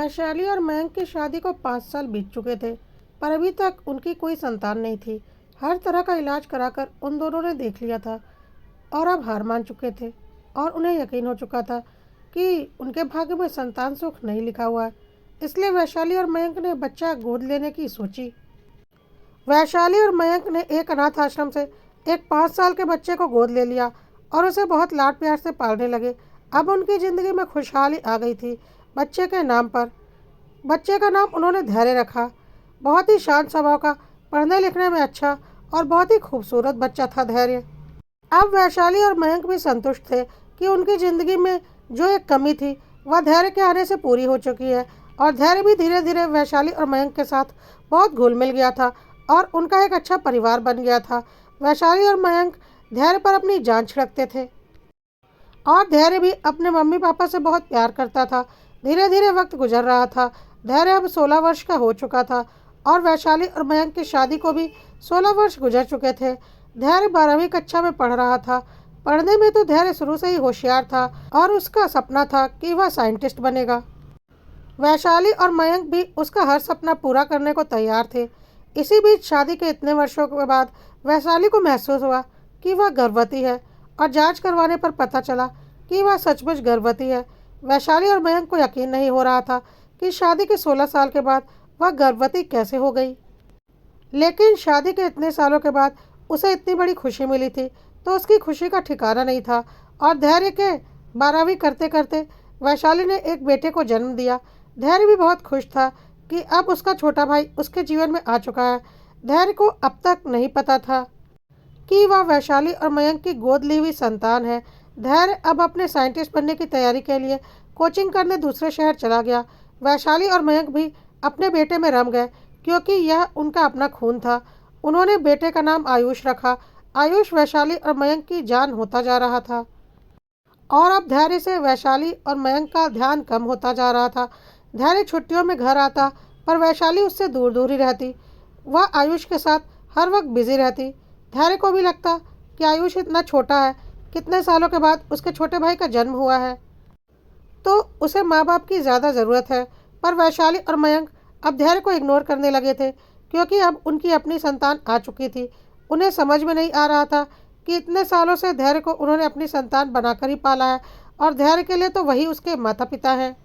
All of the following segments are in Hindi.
वैशाली और मयंक की शादी को 5 साल बीत चुके थे, पर अभी तक उनकी कोई संतान नहीं थी। हर तरह का इलाज कराकर उन दोनों ने देख लिया था और अब हार मान चुके थे और उन्हें यकीन हो चुका था कि उनके भाग्य में संतान सुख नहीं लिखा हुआ है। इसलिए वैशाली और मयंक ने बच्चा गोद लेने की सोची। वैशाली और मयंक ने एक अनाथ आश्रम से एक 5 साल के बच्चे को गोद ले लिया और उसे बहुत लाड प्यार से पालने लगे। अब उनकी ज़िंदगी में खुशहाली आ गई थी। बच्चे के नाम पर बच्चे का नाम उन्होंने धैर्य रखा। बहुत ही शांत स्वभाव का, पढ़ने लिखने में अच्छा और बहुत ही खूबसूरत बच्चा था धैर्य। अब वैशाली और मयंक भी संतुष्ट थे कि उनकी ज़िंदगी में जो एक कमी थी वह धैर्य के आने से पूरी हो चुकी है और धैर्य भी धीरे धीरे वैशाली और मयंक के साथ बहुत घुल मिल गया था और उनका एक अच्छा परिवार बन गया था। वैशाली और मयंक धैर्य पर अपनी जान छिड़कते थे और धैर्य भी अपने मम्मी पापा से बहुत प्यार करता था। धीरे धीरे वक्त गुजर रहा था। धैर्य अब 16 वर्ष का हो चुका था और वैशाली और मयंक की शादी को भी 16 वर्ष गुजर चुके थे। धैर्य 12वीं कक्षा में पढ़ रहा था। पढ़ने में तो धैर्य शुरू से ही होशियार था और उसका सपना था कि वह साइंटिस्ट बनेगा। वैशाली और मयंक भी उसका हर सपना पूरा करने को तैयार थे। इसी बीच शादी के इतने वर्षों के बाद वैशाली को महसूस हुआ कि वह गर्भवती है और जांच करवाने पर पता चला कि वह सचमुच गर्भवती है। वैशाली और मयंक को यकीन नहीं हो रहा था कि शादी के 16 साल के बाद वह गर्भवती कैसे हो गई। लेकिन शादी के इतने सालों के बाद उसे इतनी बड़ी खुशी मिली थी तो उसकी खुशी का ठिकाना नहीं था और धैर्य के 12वीं करते करते वैशाली ने एक बेटे को जन्म दिया। धैर्य भी बहुत खुश था कि अब उसका छोटा भाई उसके जीवन में आ चुका है। धैर्य को अब तक नहीं पता था कि वह वैशाली और मयंक की गोद ली हुई संतान है। धैर्य अब अपने साइंटिस्ट बनने की तैयारी के लिए कोचिंग करने दूसरे शहर चला गया। वैशाली और मयंक भी अपने बेटे में रम गए क्योंकि यह उनका अपना खून था। उन्होंने बेटे का नाम आयुष रखा। आयुष वैशाली और मयंक की जान होता जा रहा था और अब धैर्य से वैशाली और मयंक का ध्यान कम होता जा रहा था। धैर्य छुट्टियों में घर आता पर वैशाली उससे दूर दूर ही रहती। वह आयुष के साथ हर वक्त बिजी रहती। धैर्य को भी लगता कि आयुष इतना छोटा है, कितने सालों के बाद उसके छोटे भाई का जन्म हुआ है तो उसे माँ बाप की ज़्यादा ज़रूरत है। पर वैशाली और मयंक अब धैर्य को इग्नोर करने लगे थे क्योंकि अब उनकी अपनी संतान आ चुकी थी। उन्हें समझ में नहीं आ रहा था कि इतने सालों से धैर्य को उन्होंने अपनी संतान बनाकर ही पाला है और धैर्य के लिए तो वही उसके माता पिता हैं।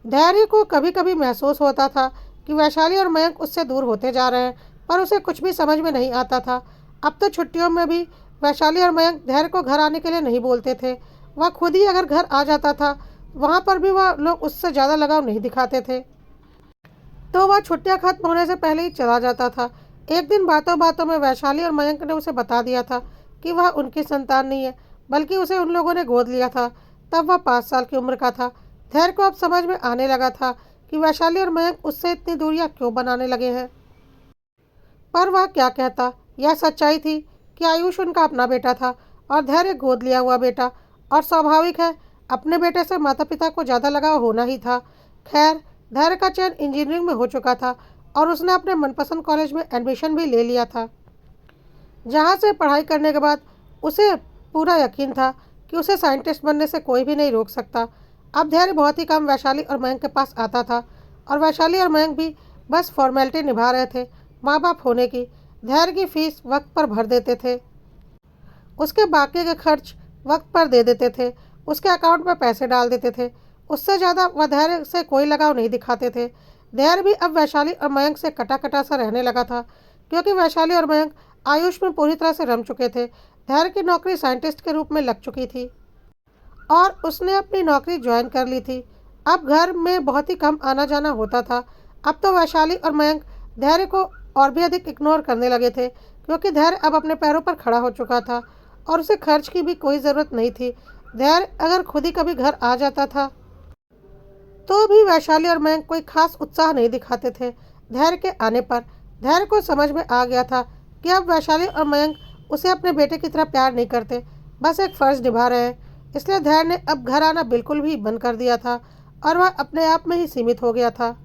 धैर्य को कभी कभी महसूस होता था कि वैशाली और मयंक उससे दूर होते जा रहे हैं, पर उसे कुछ भी समझ में नहीं आता था। अब तो छुट्टियों में भी वैशाली और मयंक धैर्य को घर आने के लिए नहीं बोलते थे। वह खुद ही अगर घर आ जाता था वहाँ पर भी वह लोग उससे ज़्यादा लगाव नहीं दिखाते थे तो वह छुट्टियाँ खत्म होने से पहले ही चला जाता था। एक दिन बातों बातों में वैशाली और मयंक ने उसे बता दिया था कि वह उनकी संतान नहीं है, बल्कि उसे उन लोगों ने गोद लिया था। तब वह 5 साल की उम्र का था। धैर्य को अब समझ में आने लगा था कि वैशाली और मयंक उससे इतनी दूरियां क्यों बनाने लगे हैं। पर वह क्या कहता। यह सच्चाई थी कि आयुष उनका अपना बेटा था और धैर्य गोद लिया हुआ बेटा, और स्वाभाविक है अपने बेटे से माता पिता को ज़्यादा लगाव होना ही था। खैर, धैर्य का चयन इंजीनियरिंग में हो चुका था और उसने अपने मनपसंद कॉलेज में एडमिशन भी ले लिया था, जहाँ से पढ़ाई करने के बाद उसे पूरा यकीन था कि उसे साइंटिस्ट बनने से कोई भी नहीं रोक सकता। अब धैर्य बहुत ही कम वैशाली और मयंक के पास आता था और वैशाली और मयंक भी बस फॉर्मेलिटी निभा रहे थे माँ बाप होने की। धैर्य की फीस वक्त पर भर देते थे, उसके बाकी के खर्च वक्त पर दे देते थे, उसके अकाउंट में पैसे डाल देते थे। उससे ज़्यादा वह धैर्य से कोई लगाव नहीं दिखाते थे। धैर्य भी अब वैशाली और मयंक से कटा कटा सा रहने लगा था क्योंकि वैशाली और मयंक आयुष में पूरी तरह से रम चुके थे। धैर्य की नौकरी साइंटिस्ट के रूप में लग चुकी थी और उसने अपनी नौकरी ज्वाइन कर ली थी। अब घर में बहुत ही कम आना जाना होता था। अब तो वैशाली और मयंक धैर्य को और भी अधिक इग्नोर करने लगे थे क्योंकि धैर्य अब अपने पैरों पर खड़ा हो चुका था और उसे खर्च की भी कोई ज़रूरत नहीं थी। धैर्य अगर खुद ही कभी घर आ जाता था तो भी वैशाली और मयंक कोई खास उत्साह नहीं दिखाते थे। धैर्य के आने पर धैर्य को समझ में आ गया था कि अब वैशाली और मयंक उसे अपने बेटे की तरह प्यार नहीं करते, बस एक फ़र्ज निभा रहे हैं। इसलिए धैर्य ने अब घर आना बिल्कुल भी बंद कर दिया था और वह अपने आप में ही सीमित हो गया था।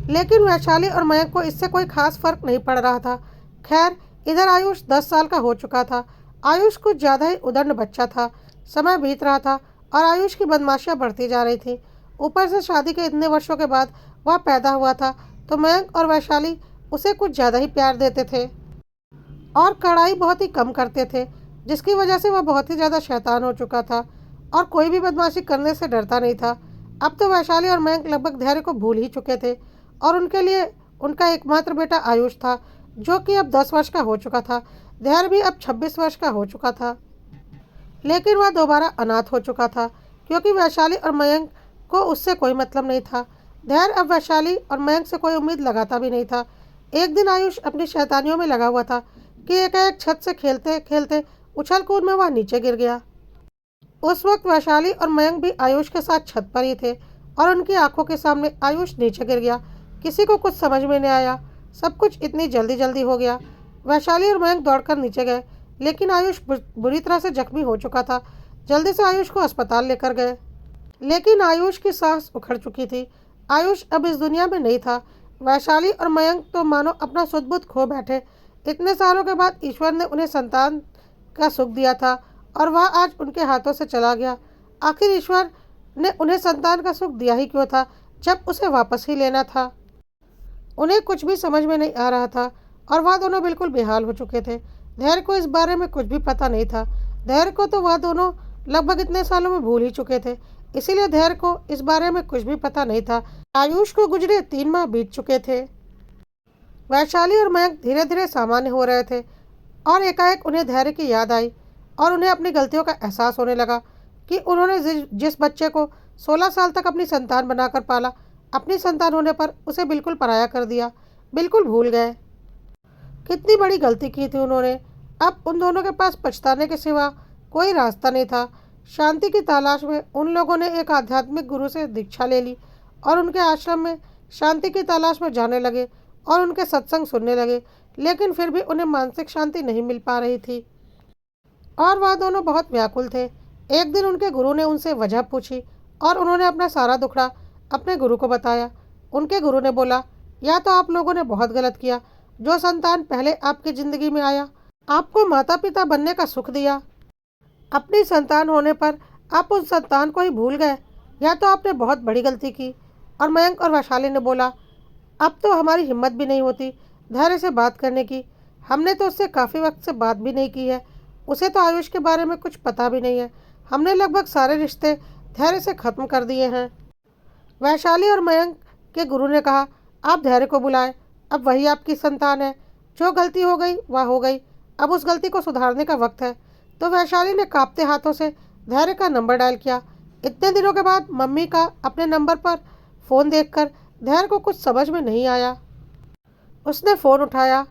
लेकिन वैशाली और मयंक को इससे कोई खास फर्क नहीं पड़ रहा था। खैर, इधर आयुष 10 साल का हो चुका था। आयुष कुछ ज़्यादा ही उदंड बच्चा था। समय बीत रहा था और आयुष की बदमाशियाँ बढ़ती जा रही थी। ऊपर से शादी के इतने वर्षों के बाद वह पैदा हुआ था, तो मयंक और वैशाली उसे कुछ ज़्यादा ही प्यार देते थे और कड़ाई बहुत ही कम करते थे, जिसकी वजह से वह बहुत ही ज़्यादा शैतान हो चुका था और कोई भी बदमाशी करने से डरता नहीं था। अब तो वैशाली और मयंक लगभग धैर्य को भूल ही चुके थे और उनके लिए उनका एकमात्र बेटा आयुष था, जो कि अब 10 वर्ष का हो चुका था। धैर्य भी अब 26 वर्ष का हो चुका था, लेकिन वह दोबारा अनाथ हो चुका था क्योंकि वैशाली और मयंक को उससे कोई मतलब नहीं था। धैर्य अब वैशाली और मयंक से कोई उम्मीद लगाता भी नहीं था। एक दिन आयुष अपनी शैतानियों में लगा हुआ था कि एकाएक छत से खेलते खेलते उछल कूद में वह नीचे गिर गया। उस वक्त वैशाली और मयंक भी आयुष के साथ छत पर ही थे और उनकी आंखों के सामने आयुष नीचे गिर गया। किसी को कुछ समझ में नहीं आया, सब कुछ इतनी जल्दी जल्दी हो गया। वैशाली और मयंक दौड़कर नीचे गए, लेकिन आयुष बुरी तरह से जख्मी हो चुका था। जल्दी से आयुष को अस्पताल लेकर गए, लेकिन आयुष की सांस उखड़ चुकी थी। आयुष अब इस दुनिया में नहीं था। वैशाली और मयंक तो मानो अपना सुध-बुध खो बैठे। इतने सालों के बाद ईश्वर ने उन्हें संतान का सुख दिया था और वह आज उनके हाथों से चला गया। आखिर ईश्वर ने उन्हें संतान का सुख दिया ही क्यों था, जब उसे वापस ही लेना था। उन्हें कुछ भी समझ में नहीं आ रहा था और वह दोनों बिल्कुल बेहाल हो चुके थे। धैर्य को इस बारे में कुछ भी पता नहीं था। धैर्य को तो वह दोनों लगभग इतने सालों में भूल ही चुके थे, इसीलिए धैर्य को इस बारे में कुछ भी पता नहीं था। आयुष को गुजरे 3 माह बीत चुके थे। वैशाली और मयंक धीरे धीरे सामान्य हो रहे थे और एकाएक उन्हें धैर्य की याद आई और उन्हें अपनी गलतियों का एहसास होने लगा कि उन्होंने जिस बच्चे को 16 साल तक अपनी संतान बनाकर पाला, अपनी संतान होने पर उसे बिल्कुल पराया कर दिया, बिल्कुल भूल गए। कितनी बड़ी गलती की थी उन्होंने। अब उन दोनों के पास पछताने के सिवा कोई रास्ता नहीं था। शांति की तलाश में उन लोगों ने एक आध्यात्मिक गुरु से दीक्षा ले ली और उनके आश्रम में शांति की तलाश में जाने लगे और उनके सत्संग सुनने लगे, लेकिन फिर भी उन्हें मानसिक शांति नहीं मिल पा रही थी और वह दोनों बहुत व्याकुल थे। एक दिन उनके गुरु ने उनसे वजह पूछी और उन्होंने अपना सारा दुखड़ा अपने गुरु को बताया। उनके गुरु ने बोला, या तो आप लोगों ने बहुत गलत किया, जो संतान पहले आपकी ज़िंदगी में आया, आपको माता पिता बनने का सुख दिया, अपनी संतान होने पर आप उस संतान को ही भूल गए, या तो आपने बहुत बड़ी गलती की। और मयंक और वैशाली ने बोला, अब तो हमारी हिम्मत भी नहीं होती धैर्य से बात करने की। हमने तो उससे काफ़ी वक्त से बात भी नहीं की है। उसे तो आयुष के बारे में कुछ पता भी नहीं है। हमने लगभग सारे रिश्ते धैर्य से ख़त्म कर दिए हैं। वैशाली और मयंक के गुरु ने कहा, आप धैर्य को बुलाएं, अब वही आपकी संतान है। जो गलती हो गई वह हो गई, अब उस गलती को सुधारने का वक्त है। तो वैशाली ने कांपते हाथों से धैर्य का नंबर डायल किया। इतने दिनों के बाद मम्मी का अपने नंबर पर फ़ोन देखकर धैर्य को कुछ समझ में नहीं आया। उसने फ़ोन उठाया।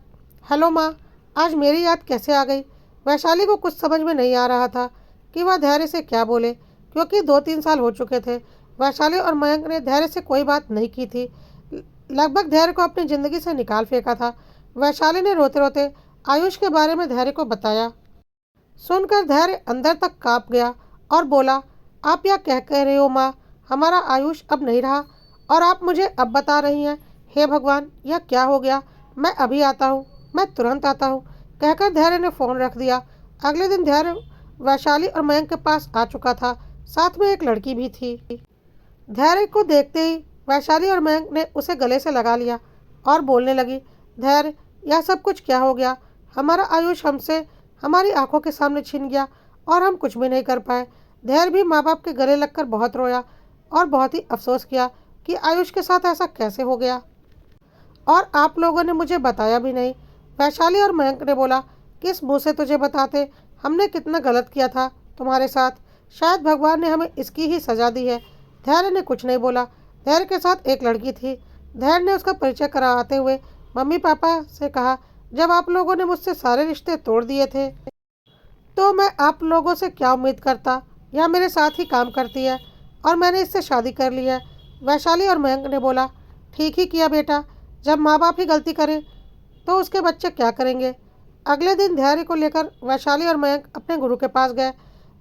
हेलो माँ, आज मेरी याद कैसे आ गई? वैशाली को कुछ समझ में नहीं आ रहा था कि वह धैर्य से क्या बोले, क्योंकि 2-3 साल हो चुके थे। वैशाली और मयंक ने धैर्य से कोई बात नहीं की थी, लगभग धैर्य को अपनी ज़िंदगी से निकाल फेंका था। वैशाली ने रोते रोते आयुष के बारे में धैर्य को बताया। सुनकर धैर्य अंदर तक काँप गया और बोला, आप क्या कह रहे हो माँ? हमारा आयुष अब नहीं रहा और आप मुझे अब बता रही हैं? हे भगवान, यह क्या हो गया? मैं अभी आता हूँ, मैं तुरंत आता हूँ, कहकर धैर्य ने फ़ोन रख दिया। अगले दिन धैर्य वैशाली और मयंक के पास आ चुका था, साथ में एक लड़की भी थी। धैर्य को देखते ही वैशाली और मयंक ने उसे गले से लगा लिया और बोलने लगी, धैर्य, यह सब कुछ क्या हो गया? हमारा आयुष हमसे हमारी आंखों के सामने छिन गया और हम कुछ भी नहीं कर पाए। धैर्य भी माँ बाप के गले लगकर बहुत रोया और बहुत ही अफसोस किया कि आयुष के साथ ऐसा कैसे हो गया, और आप लोगों ने मुझे बताया भी नहीं। वैशाली और मयंक ने बोला, किस मुँह से तुझे बताते? हमने कितना गलत किया था तुम्हारे साथ, शायद भगवान ने हमें इसकी ही सज़ा दी है। धैर्य ने कुछ नहीं बोला। धैर्य के साथ एक लड़की थी। धैर्य ने उसका परिचय कराते हुए मम्मी पापा से कहा, जब आप लोगों ने मुझसे सारे रिश्ते तोड़ दिए थे तो मैं आप लोगों से क्या उम्मीद करता? यह मेरे साथ ही काम करती है और मैंने इससे शादी कर ली है। वैशाली और मयंक ने बोला, ठीक ही किया बेटा, जब माँ बाप ही गलती करें तो उसके बच्चे क्या करेंगे? अगले दिन धैर्य को लेकर वैशाली और मयंक अपने गुरु के पास गए।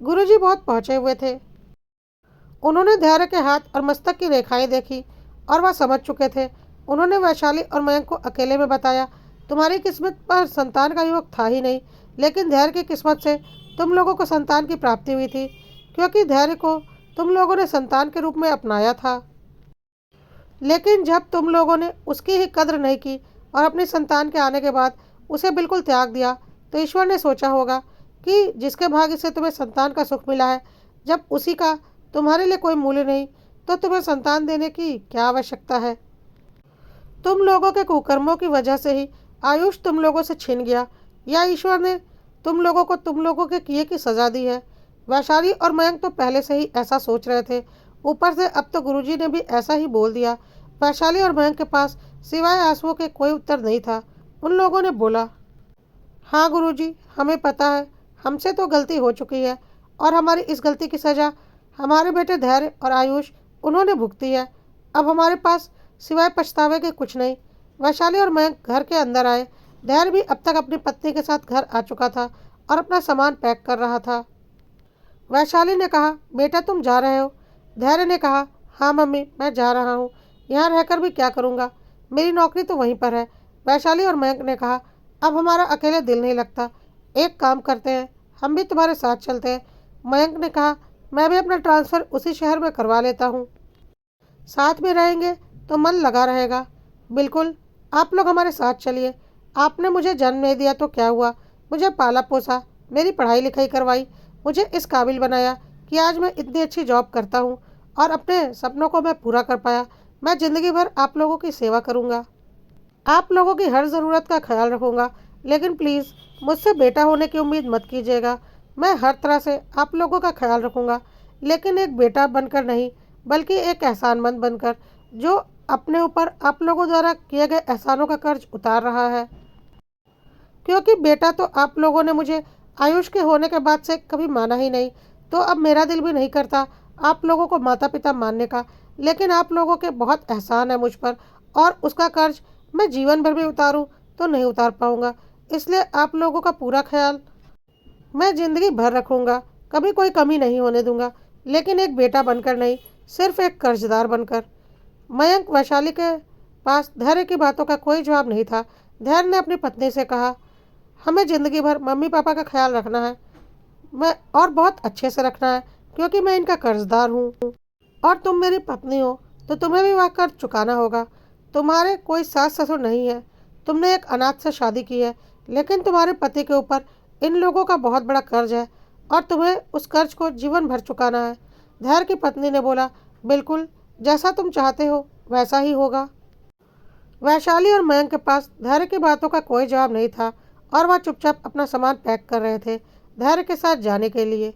गुरुजी बहुत पहुँचे हुए थे। उन्होंने धैर्य के हाथ और मस्तक की रेखाएं देखी और वह समझ चुके थे। उन्होंने वैशाली और मयंक को अकेले में बताया, तुम्हारी किस्मत पर संतान का योग था ही नहीं, लेकिन धैर्य की किस्मत से तुम लोगों को संतान की प्राप्ति हुई थी, क्योंकि धैर्य को तुम लोगों ने संतान के रूप में अपनाया था। लेकिन जब तुम लोगों ने उसकी ही कद्र नहीं की और अपनी संतान के आने के बाद उसे बिल्कुल त्याग दिया, तो ईश्वर ने सोचा होगा कि जिसके भाग्य से तुम्हें संतान का सुख मिला है, जब उसी का तुम्हारे लिए कोई मूल्य नहीं, तो तुम्हें संतान देने की क्या आवश्यकता है। तुम लोगों के कुकर्मों की वजह से ही आयुष तुम लोगों से छिन गया, या ईश्वर ने तुम लोगों को तुम लोगों के किए की सजा दी है। वैशाली और मयंक तो पहले से ही ऐसा सोच रहे थे, ऊपर से अब तो गुरुजी ने भी ऐसा ही बोल दिया। वैशाली और मयंक के पास सिवाय आंसुओं के कोई उत्तर नहीं था। उन लोगों ने बोला, हाँ गुरुजी, हमें पता है हमसे तो गलती हो चुकी है और हमारी इस गलती की सज़ा हमारे बेटे धैर्य और आयुष उन्होंने भुगती है। अब हमारे पास सिवाय पछतावे के कुछ नहीं। वैशाली और मयंक घर के अंदर आए। धैर्य भी अब तक अपनी पत्नी के साथ घर आ चुका था और अपना सामान पैक कर रहा था। वैशाली ने कहा, बेटा तुम जा रहे हो? धैर्य ने कहा, हाँ मम्मी, मैं जा रहा हूँ। यहाँ रहकर भी क्या करूँगा, मेरी नौकरी तो वहीं पर है। वैशाली और मयंक ने कहा, अब हमारा अकेले दिल नहीं लगता, एक काम करते हैं, हम भी तुम्हारे साथ चलते हैं। मयंक ने कहा, मैं भी अपना ट्रांसफ़र उसी शहर में करवा लेता हूँ, साथ में रहेंगे तो मन लगा रहेगा। बिल्कुल, आप लोग हमारे साथ चलिए। आपने मुझे जन्म नहीं दिया तो क्या हुआ, मुझे पाला पोसा, मेरी पढ़ाई लिखाई करवाई, मुझे इस काबिल बनाया कि आज मैं इतनी अच्छी जॉब करता हूँ और अपने सपनों को मैं पूरा कर पाया। मैं ज़िंदगी भर आप लोगों की सेवा करूँगा, आप लोगों की हर ज़रूरत का ख्याल रखूँगा। लेकिन प्लीज़ मुझसे बेटा होने की उम्मीद मत कीजिएगा। मैं हर तरह से आप लोगों का ख्याल रखूँगा, लेकिन एक बेटा बनकर नहीं, बल्कि एक एहसानमंद बनकर, जो अपने ऊपर आप लोगों द्वारा किए गए एहसानों का कर्ज उतार रहा है। क्योंकि बेटा तो आप लोगों ने मुझे आयुष के होने के बाद से कभी माना ही नहीं, तो अब मेरा दिल भी नहीं करता आप लोगों को माता पिता मानने का। लेकिन आप लोगों के बहुत एहसान है मुझ पर, और उसका कर्ज मैं जीवन भर भी उतारूं तो नहीं उतार पाऊंगा। इसलिए आप लोगों का पूरा ख्याल मैं ज़िंदगी भर रखूंगा, कभी कोई कमी नहीं होने दूंगा, लेकिन एक बेटा बनकर नहीं, सिर्फ एक कर्जदार बनकर। मयंक वैशाली के पास धैर्य की बातों का कोई जवाब नहीं था। धैर्य ने अपनी पत्नी से कहा, हमें ज़िंदगी भर मम्मी पापा का ख्याल रखना है, मैं और बहुत अच्छे से रखना है, क्योंकि मैं इनका कर्जदार हूँ और तुम मेरी पत्नी हो, तो तुम्हें भी वह कर्ज चुकाना होगा। तुम्हारे कोई सास ससुर नहीं है, तुमने एक अनाथ से शादी की है, लेकिन तुम्हारे पति के ऊपर इन लोगों का बहुत बड़ा कर्ज है और तुम्हें उस कर्ज को जीवन भर चुकाना है। धैर्य की पत्नी ने बोला, बिल्कुल, जैसा तुम चाहते हो वैसा ही होगा। वैशाली और मयंक के पास धैर्य की बातों का कोई जवाब नहीं था और वह चुपचाप अपना सामान पैक कर रहे थे धैर्य के साथ जाने के लिए।